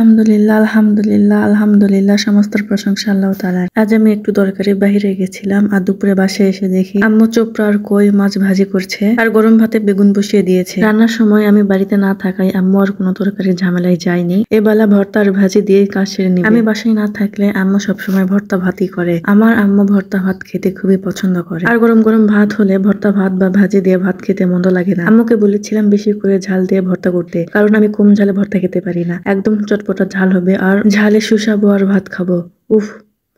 আলহামদুলিল্লাহ, আলহামদুলিল্লাহ, আলহামদুলিল্লাহ, সমস্ত প্রশংসা আল্লাহ তাআলার। আজ আমি একটু দরকারে বাহিরে গেছিলাম আর দুপুরে বাসায় এসে দেখি আম্মু চোপড়া আর কই মাছ ভাজি করছে আর গরম ভাতে বেগুন বসিয়ে দিয়েছে। রান্নার সময় আমি বাড়িতে না থাকায় আম্মু আর কোনো তরকারির ঝামেলায় যায়নি। এবেলা ভর্তা আর ভাজি দিয়ে কাজ সেরে নিবে। আমি বাসায় না থাকলে আম্মু সবসময় ভর্তা ভাতই করে। আমার আম্মু ভর্তা ভাত খেতে খুবই পছন্দ করে আর গরম গরম ভাত হলে ভর্তা ভাত বা ভাজি দিয়ে ভাত খেতে মন্দ লাগে না। আম্মুকে বলেছিলাম বেশি করে ঝাল দিয়ে ভর্তা করতে, কারণ আমি কম ঝালে ভর্তা খেতে পারি না। একদম চটপটা ঝাল হবে আর ঝালে সুসাবো আর ভাত খাবো। উফ,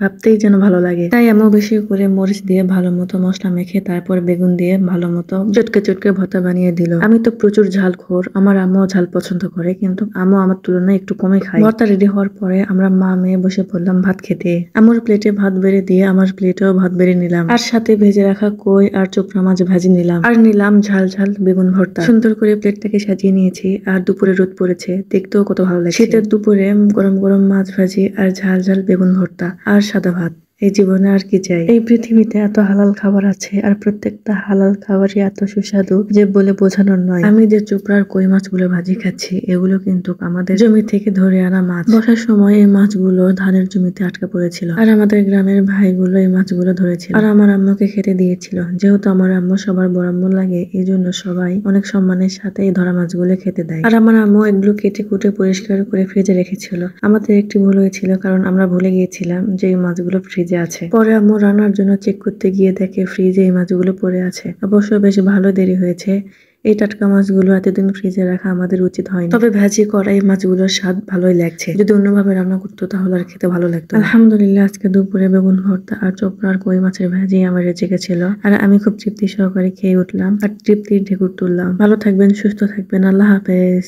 ভাবতেই যেন ভালো লাগে। তাই আম্মু বেশি করে মরিচ দিয়ে ভালো মতো মশলা মেখে তারপর বেগুন দিয়ে ভালো মতো চটকে চটকে ভর্তা বানিয়ে দিল। আমি তো প্রচুর ঝাল খোর, আমার আম্মু ঝাল পছন্দ করে, কিন্তু আম্মু আমার তুলনায় একটু কমে খায়। ভর্তা রেডি হওয়ার পরে আমরা মা মেয়ে বসে পড়লাম ভাত খেতে। আম্মুর প্লেটে ভাত বেড়ে দিয়ে আমার প্লেটেও ভাত বেড়ে নিলাম আর সাথে ভেজে রাখা কই আর চোপড়া মাছ ভাজি নিলাম আর নিলাম ঝাল ঝাল বেগুন ভর্তা। সুন্দর করে প্লেটটাকে সাজিয়ে নিয়েছি আর দুপুরে রোদ পড়েছে, দেখতেও কত ভালো লাগছে। শীতের দুপুরে গরম গরম মাছ ভাজি আর ঝাল ঝাল বেগুন ভর্তা আর সাদা ভাত। এই জীবনে আর কি চাই? এই পৃথিবীতে এত হালাল খাবার আছে আর প্রত্যেকটা হালাল খাবারই এত সুস্বাদু যে বলে বোঝানোর নয়। আমি যে চোপড়ার কই মাছগুলো ভাজি খাচ্ছি এগুলো কিন্তু আমাদের জমি থেকে ধরে আনা মাছ। বর্ষার সময় এই মাছগুলো ধানের জমিতে আটকা পড়েছিল আর আমাদের গ্রামের ভাইগুলো এই মাছগুলো ধরেছিল আর আমার আম্মুকে খেতে দিয়েছিল। যেহেতু আমার আম্মু সবার বরাম্মু লাগে, এই জন্য সবাই অনেক সম্মানের সাথে এই ধরা মাছগুলো খেতে দেয়। আর আমার আম্মু এগুলো কেটে কুটে পরিষ্কার করে ফ্রিজে রেখেছিল। আমাদের একটি ভুল হয়েছিল, কারণ আমরা ভুলে গিয়েছিলাম যে এই মাছগুলো ফ্রিজে আছে। পরে আম্মু রান্নার জন্য চেক করতে গিয়ে দেখে ফ্রিজে এই মাছগুলো পড়ে আছে। অবশ্য বেশ ভালো দেরি হয়েছে। এই টাটকা মাছগুলো এতদিন ফ্রিজে রাখা আমাদের উচিত হয়নি, তবে ভাজি করা এই মাছগুলোর স্বাদ ভালোই লাগছে। যদি অন্যভাবে রান্না করতো তাহলে আর খেতে ভালো লাগতো। আলহামদুলিল্লাহ, আজকে দুপুরে বেগুন ভর্তা আর চোপড়া আর কই মাছের ভাজি আমার রেজেকে ছিল আর আমি খুব তৃপ্তি সহকারে খেয়ে উঠলাম আর তৃপ্তির ঢেকুর তুললাম। ভালো থাকবেন, সুস্থ থাকবেন, আল্লাহ হাফেজ।